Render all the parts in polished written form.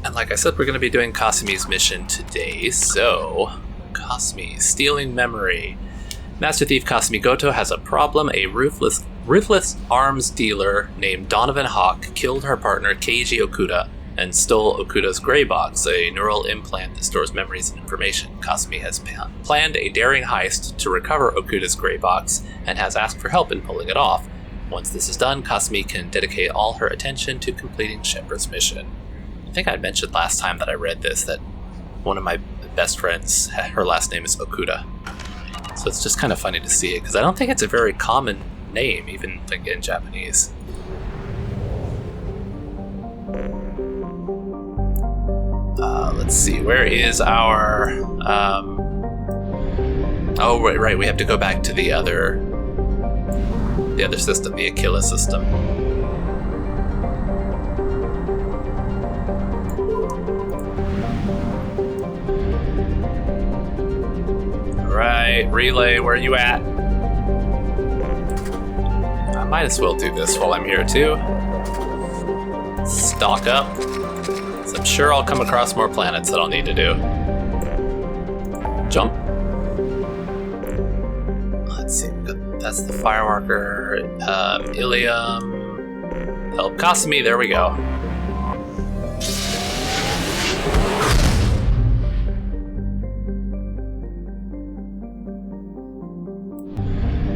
And like I said, we're going to be doing Kasumi's mission today. So, Kasumi, stealing memory. Master Thief Kasumi Goto has a problem. A ruthless arms dealer named Donovan Hawk killed her partner Keiji Okuda and stole Okuda's Grey Box, a neural implant that stores memories and information. Kasumi has planned a daring heist to recover Okuda's Grey Box and has asked for help in pulling it off. Once this is done, Kasumi can dedicate all her attention to completing Shepard's mission. I think I mentioned last time that I read this that one of my best friends, her last name is Okuda. So it's just kind of funny to see it, because I don't think it's a very common name, even like in Japanese. Let's see, where is our... Oh, right, we have to go back to the other system, the Aquila system. Right, relay, where are you at? I might as well do this while I'm here too. Stock up. So I'm sure I'll come across more planets that I'll need to do. Jump. Let's see, that's the fireworker. Ilium. Help Kasumi, there we go.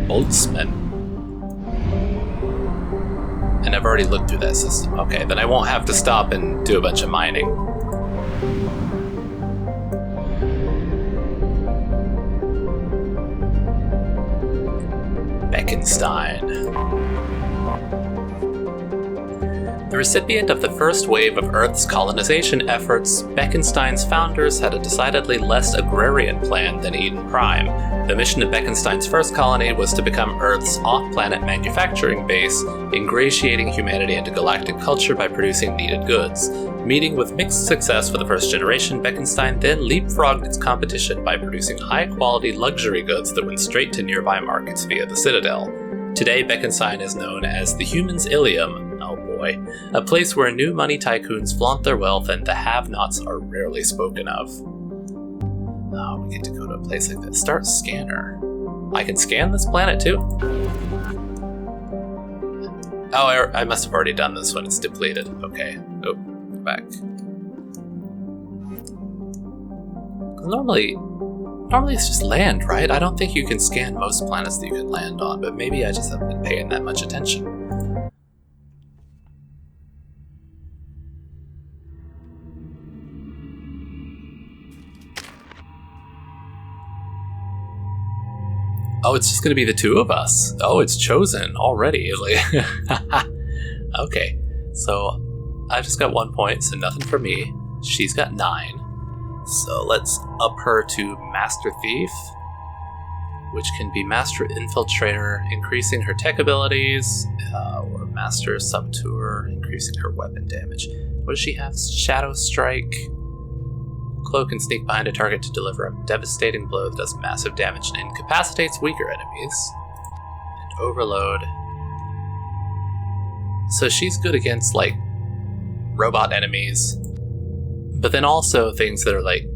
Boltzmann. And I've already looked through that system. Okay, then I won't have to stop and do a bunch of mining. Beckenstein. The recipient of the first wave of Earth's colonization efforts, Beckenstein's founders had a decidedly less agrarian plan than Eden Prime. The mission of Beckenstein's first colony was to become Earth's off-planet manufacturing base, ingratiating humanity into galactic culture by producing needed goods. Meeting with mixed success for the first generation, Beckenstein then leapfrogged its competition by producing high-quality luxury goods that went straight to nearby markets via the Citadel. Today, Beckenstein is known as the Humans' Ilium, a place where new money tycoons flaunt their wealth and the have-nots are rarely spoken of. Oh, we get to go to a place like this. Start scanner. I can scan this planet too? Oh, I must have already done this when it's depleted. Okay. Oh, go back. Normally it's just land, right? I don't think you can scan most planets that you can land on, but maybe I just haven't been paying that much attention. Oh, it's just going to be the two of us. Oh, it's chosen already. Okay, so I've just got 1 point, so nothing for me. She's got 9. So let's up her to Master Thief, which can be Master Infiltrator, increasing her tech abilities, or Master Saboteur, increasing her weapon damage. What does she have? Shadow Strike. Cloak can sneak behind a target to deliver a devastating blow that does massive damage and incapacitates weaker enemies. And Overload. So she's good against, like, robot enemies, but then also things that are, like,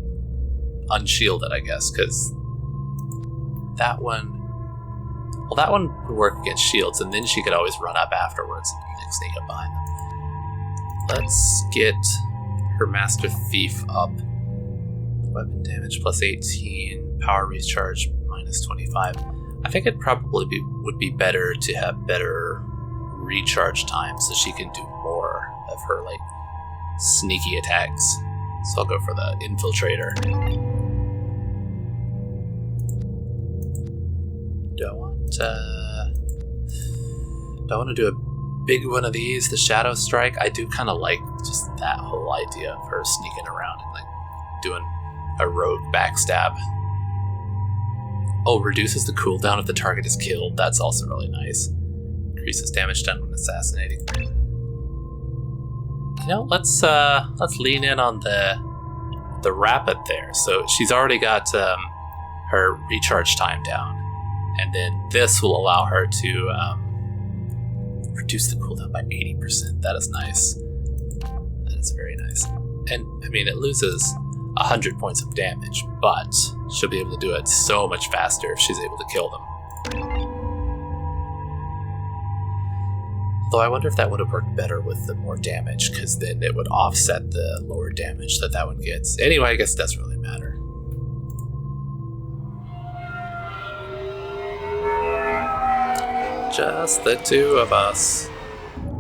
unshielded, I guess, because that one would work against shields, and then she could always run up afterwards and like, sneak up behind them. Let's get her Master Thief up. Weapon damage plus 18, power recharge minus 25. I think it probably would be better to have better recharge time so she can do more of her like sneaky attacks. So I'll go for the Infiltrator. Do I want to do a big one of these, the Shadow Strike? I do kind of like just that whole idea of her sneaking around and like doing a rogue backstab. Oh, reduces the cooldown if the target is killed. That's also really nice. Increases damage done when assassinating. You know, let's lean in on the rapid there. So she's already got her recharge time down, and then this will allow her to reduce the cooldown by 80%. That is nice. That is very nice. And, I mean, it loses 100 points of damage, but she'll be able to do it so much faster if she's able to kill them. Though I wonder if that would have worked better with the more damage, because then it would offset the lower damage that one gets. Anyway, I guess it doesn't really matter. Just the two of us.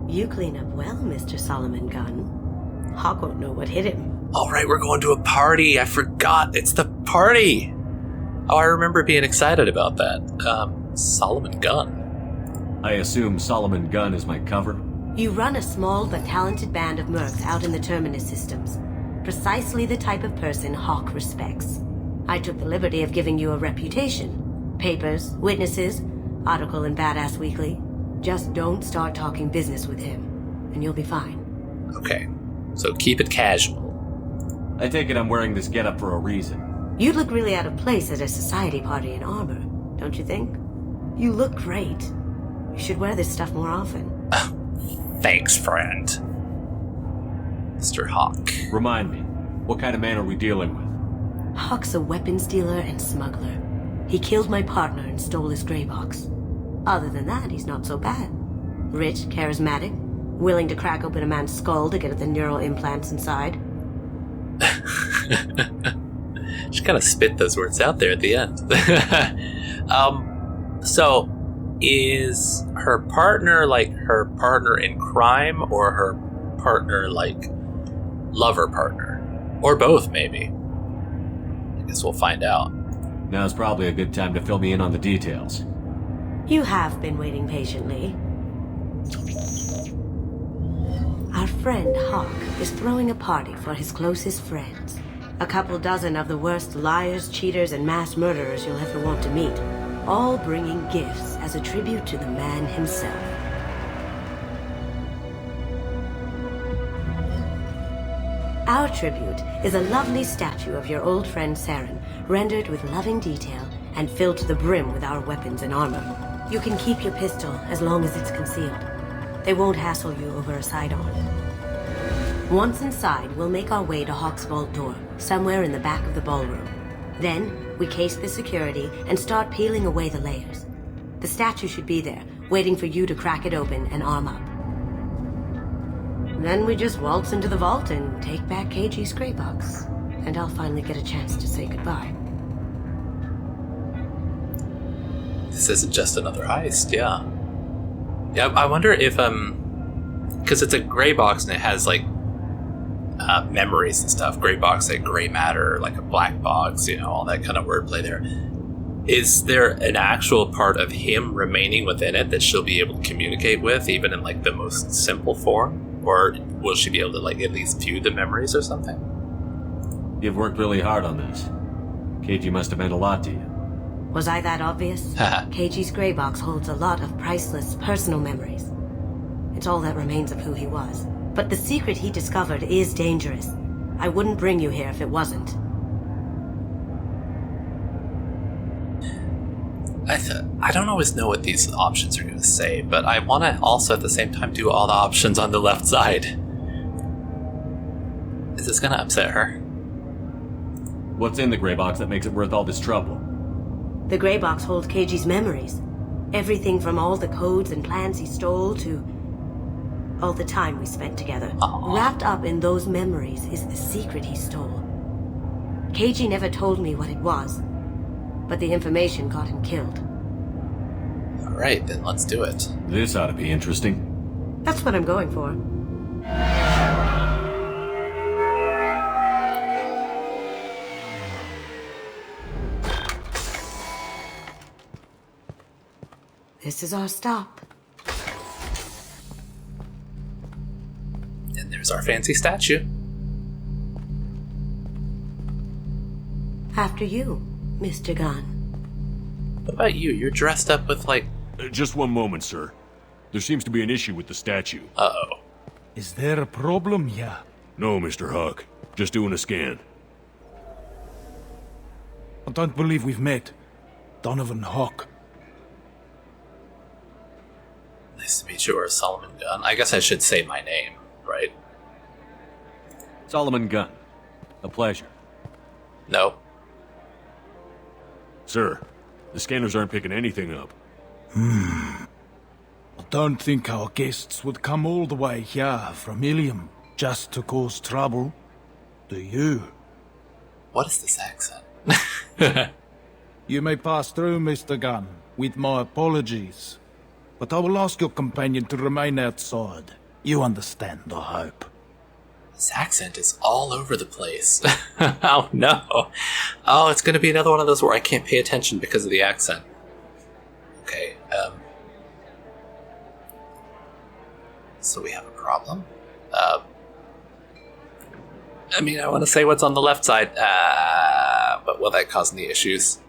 You clean up well, Mr. Solomon Gunn. Hawk won't know what hit him. Alright, we're going to a party. I forgot. It's the party. Oh, I remember being excited about that. Solomon Gunn. I assume Solomon Gunn is my cover? You run a small but talented band of mercs out in the Terminus systems. Precisely the type of person Hawk respects. I took the liberty of giving you a reputation. Papers, witnesses, article in Badass Weekly. Just don't start talking business with him, and you'll be fine. Okay, so keep it casual. I take it I'm wearing this getup for a reason. You'd look really out of place at a society party in armor, don't you think? You look great. You should wear this stuff more often. Thanks, friend. Mr. Hawk. Remind me, what kind of man are we dealing with? Hawk's a weapons dealer and smuggler. He killed my partner and stole his gray box. Other than that, he's not so bad. Rich, charismatic, willing to crack open a man's skull to get at the neural implants inside. She kind of spit those words out there at the end. So, is her partner like her partner in crime, or her partner like lover partner? Or both, maybe? I guess we'll find out. Now's probably a good time to fill me in on the details. You have been waiting patiently. Our friend Hawk is throwing a party for his closest friends. A couple dozen of the worst liars, cheaters, and mass murderers you'll ever want to meet. All bringing gifts as a tribute to the man himself. Our tribute is a lovely statue of your old friend Saren, rendered with loving detail and filled to the brim with our weapons and armor. You can keep your pistol as long as it's concealed. They won't hassle you over a sidearm. Once inside, we'll make our way to Hawk's vault door, somewhere in the back of the ballroom. Then, we case the security and start peeling away the layers. The statue should be there, waiting for you to crack it open and arm up. Then we just waltz into the vault and take back KG's gray box. And I'll finally get a chance to say goodbye. This isn't just another heist, yeah. Yeah, I wonder if, because it's a gray box and it has, like, memories and stuff. Gray box, like gray matter, like a black box, you know, all that kind of wordplay there. Is there an actual part of him remaining within it that she'll be able to communicate with, even in, like, the most simple form? Or will she be able to, like, at least view the memories or something? You've worked really hard on this. KG must have meant a lot to you. Was I that obvious? KG's gray box holds a lot of priceless personal memories. It's all that remains of who he was. But the secret he discovered is dangerous. I wouldn't bring you here if it wasn't. I don't always know what these options are going to say, but I want to also at the same time do all the options on the left side. Is this going to upset her? What's in the gray box that makes it worth all this trouble? The gray box holds KG's memories. Everything from all the codes and plans he stole to all the time we spent together. Aww. Wrapped up in those memories is the secret he stole. KG never told me what it was, but the information got him killed. Alright, then let's do it. This ought to be interesting. That's what I'm going for. This is our stop. And there's our fancy statue. After you, Mr. Gunn. What about you? You're dressed up with, like... Just one moment, sir. There seems to be an issue with the statue. Uh-oh. Is there a problem here? No, Mr. Hawk. Just doing a scan. I don't believe we've met. Donovan Hawk. Nice to meet you, or Solomon Gunn. I guess I should say my name, right? Solomon Gunn. A pleasure. No. Sir, the scanners aren't picking anything up. I don't think our guests would come all the way here from Ilium just to cause trouble. Do you? What is this accent? You may pass through, Mr. Gunn, with my apologies. But I will ask your companion to remain outside. You understand, I hope. This accent is all over the place. Oh no. Oh, it's gonna be another one of those where I can't pay attention because of the accent. Okay, so we have a problem. I mean, I want to say what's on the left side, but will that cause any issues?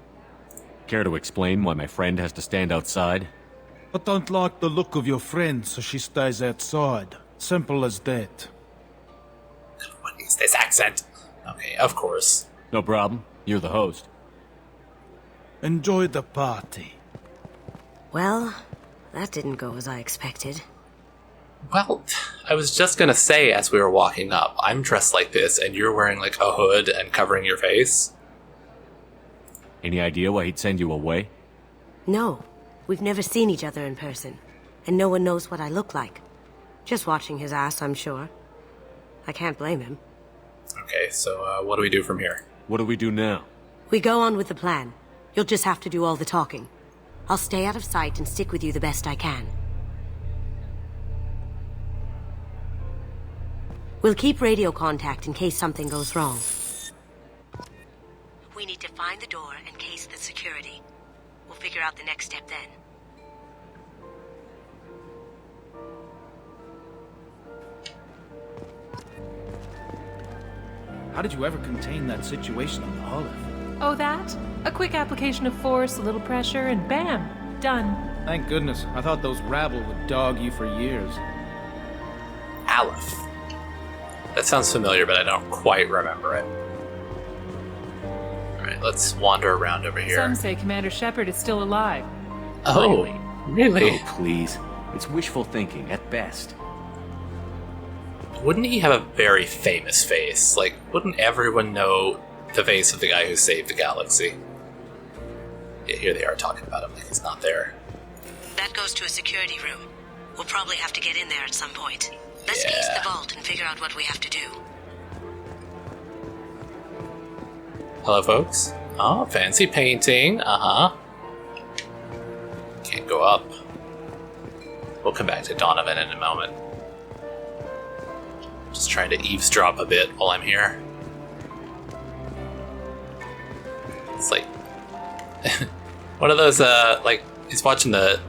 Care to explain why my friend has to stand outside? I don't like the look of your friend, so she stays outside. Simple as that. What is this accent? Okay, of course. No problem. You're the host. Enjoy the party. Well, that didn't go as I expected. Well, I was just gonna say as we were walking up, I'm dressed like this and you're wearing like a hood and covering your face. Any idea why he'd send you away? No, we've never seen each other in person, and no one knows what I look like. Just watching his ass, I'm sure. I can't blame him. Okay, so what do we do from here? What do we do now? We go on with the plan. You'll just have to do all the talking. I'll stay out of sight and stick with you the best I can. We'll keep radio contact in case something goes wrong. We need to find the door and case the security. We'll figure out the next step then. How did you ever contain that situation on the Olive? Oh, that? A quick application of force, a little pressure, and bam! Done. Thank goodness. I thought those rabble would dog you for years. ALOT. That sounds familiar, but I don't quite remember it. Alright, let's wander around over here. Some say Commander Shepard is still alive. Oh, really? Oh, please. It's wishful thinking, at best. Wouldn't he have a very famous face? Like, wouldn't everyone know the face of the guy who saved the galaxy? Yeah, here they are talking about him like he's not there. That goes to a security room. We'll probably have to get in there at some point. Let's case the vault and figure out what we have to do. Hello, folks. Oh, fancy painting. Uh-huh. Can't go up. We'll come back to Donovan in a moment. Just trying to eavesdrop a bit while I'm here. It's like one of those like he's watching the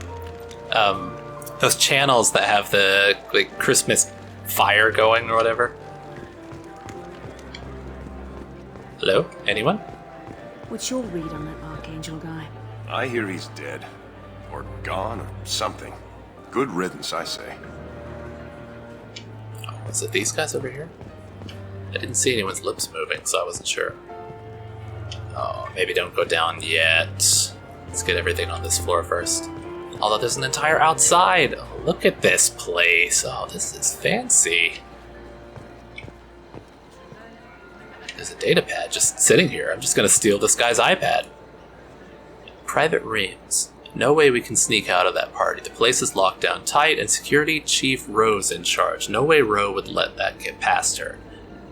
those channels that have the like Christmas fire going or whatever. Hello? Anyone? What's your read on that Archangel guy? I hear he's dead. Or gone, or something. Good riddance, I say. Was it these guys over here? I didn't see anyone's lips moving, so I wasn't sure. Oh, maybe don't go down yet. Let's get everything on this floor first. Although there's an entire outside. Oh, look at this place. Oh, this is fancy. There's a data pad just sitting here. I'm just gonna steal this guy's iPad. Private Reams. No way we can sneak out of that party. The place is locked down tight, and Security Chief Rowe's in charge. No way Rowe would let that get past her.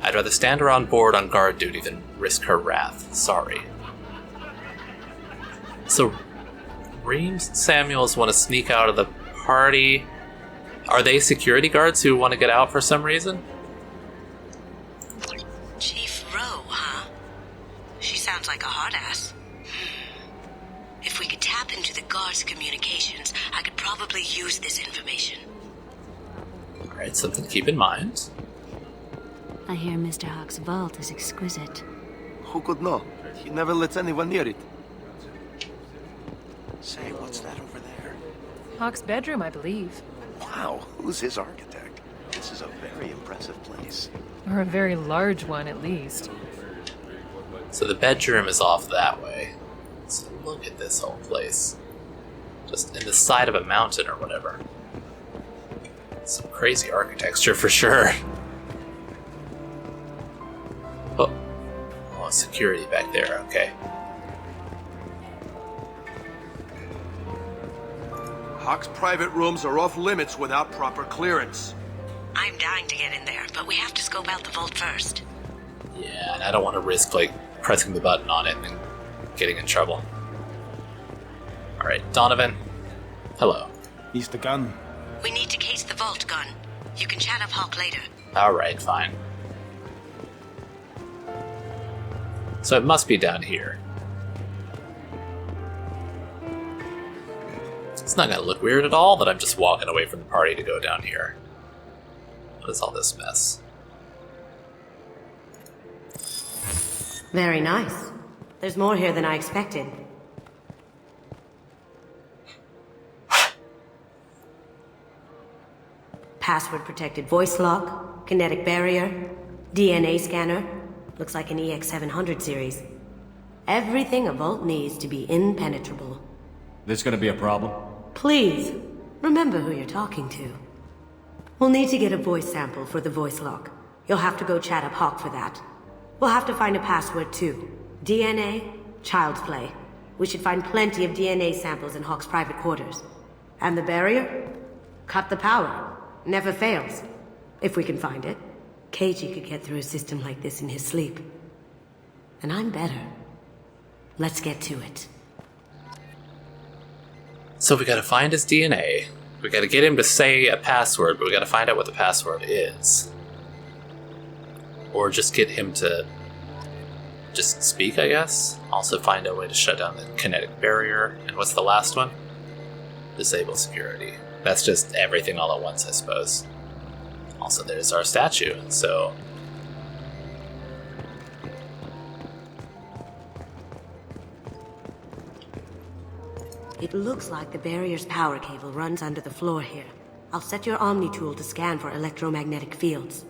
I'd rather stand her on board on guard duty than risk her wrath. Sorry. So, Reams and Samuels want to sneak out of the party. Are they security guards who want to get out for some reason? Chief Rowe, huh? She sounds like a hard ass. If we could tap into the guards' communications, I could probably use this information. Alright, something to keep in mind. I hear Mr. Hawk's vault is exquisite. Who could know? He never lets anyone near it. Say, what's that over there? Hawk's bedroom, I believe. Wow, who's his architect? This is a very impressive place. Or a very large one, at least. So the bedroom is off that way. So look at this whole place. Just in the side of a mountain or whatever. Some crazy architecture for sure. security back there, okay. Hawk's private rooms are off limits without proper clearance. I'm dying to get in there, but we have to scope out the vault first. Yeah, and I don't want to risk, like, pressing the button on it and getting in trouble. Alright, Donovan. Hello. Mr. Gunn. We need to case the vault, Gun. You can chat up Hawk later. Alright, fine. So it must be down here. It's not gonna look weird at all that I'm just walking away from the party to go down here. What is all this mess? Very nice. There's more here than I expected. Password-protected voice lock, kinetic barrier, DNA scanner. Looks like an EX700 series. Everything a vault needs to be impenetrable. This gonna be a problem? Please, remember who you're talking to. We'll need to get a voice sample for the voice lock. You'll have to go chat up Hawk for that. We'll have to find a password too. DNA, child's play. We should find plenty of DNA samples in Hawk's private quarters. And the barrier? Cut the power. Never fails. If we can find it. KG could get through a system like this in his sleep. And I'm better. Let's get to it. So we gotta find his DNA. We gotta get him to say a password, but we gotta find out what the password is. Or just get him to just speak, I guess. Also find a way to shut down the kinetic barrier. And what's the last one? Disable security. That's just everything all at once, I suppose. Also, there's our statue, so... It looks like the barrier's power cable runs under the floor here. I'll set your Omni tool to scan for electromagnetic fields.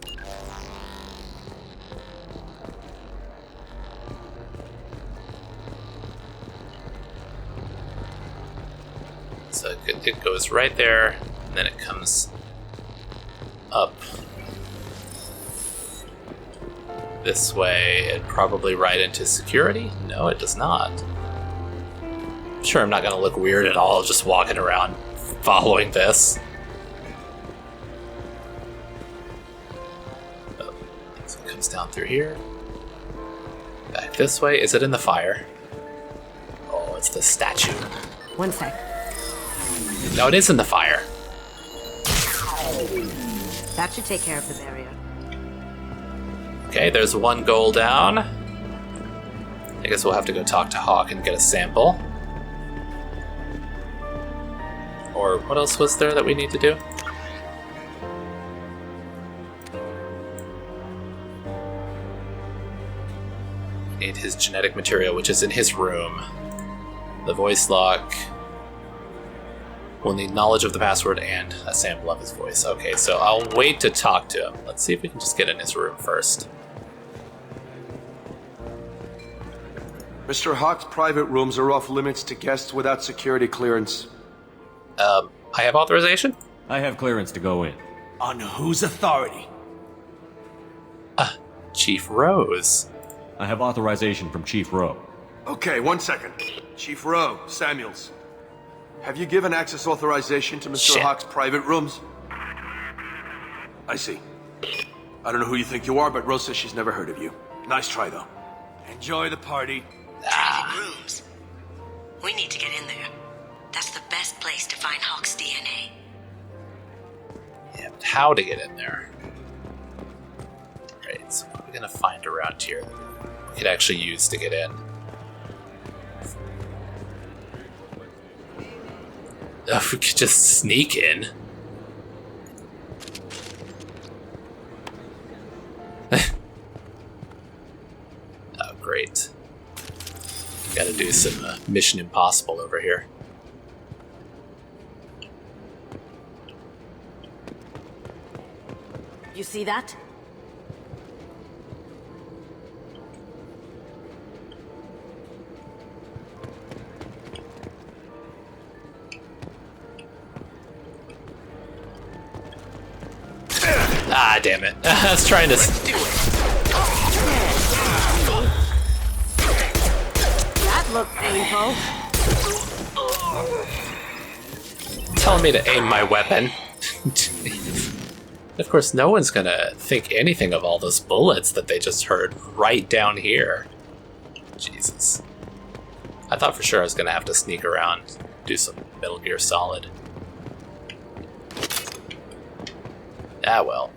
So it goes right there, and then it comes up this way, and probably right into security? No, it does not. I'm sure I'm not going to look weird at all just walking around following this. Oh, so it comes down through here. Back this way. Is it in the fire? Oh, it's the statue. One sec. No, it is in the fire. That should take care of the barrier. Okay, there's one goal down. I guess we'll have to go talk to Hawk and get a sample. Or what else was there that we need to do? Need his genetic material, which is in his room. The voice lock. We'll need knowledge of the password and a sample of his voice. Okay, so I'll wait to talk to him. Let's see if we can just get in his room first. Mr. Hawk's private rooms are off limits to guests without security clearance. I have authorization? I have clearance to go in. On whose authority? Chief Rose. I have authorization from Chief Rowe. Okay, 1 second. Chief Rowe, Samuels. Have you given access authorization to Mr. Shit. Hawk's private rooms? I see. I don't know who you think you are, but Rose says she's never heard of you. Nice try, though. Enjoy the party. Private rooms. We need to get in there. That's the best place to find Hawk's DNA. Yeah, but how to get in there? Right, so what are we gonna find around here that we could actually use to get in? Oh, if we could just sneak in. Oh, great. Gotta do some Mission Impossible over here. You see that? Ah, damn it. I was trying to... look painful. Telling me to aim my weapon. Of course, no one's gonna think anything of all those bullets that they just heard right down here. Jesus. I thought for sure I was gonna have to sneak around, do some Metal Gear Solid. Ah well.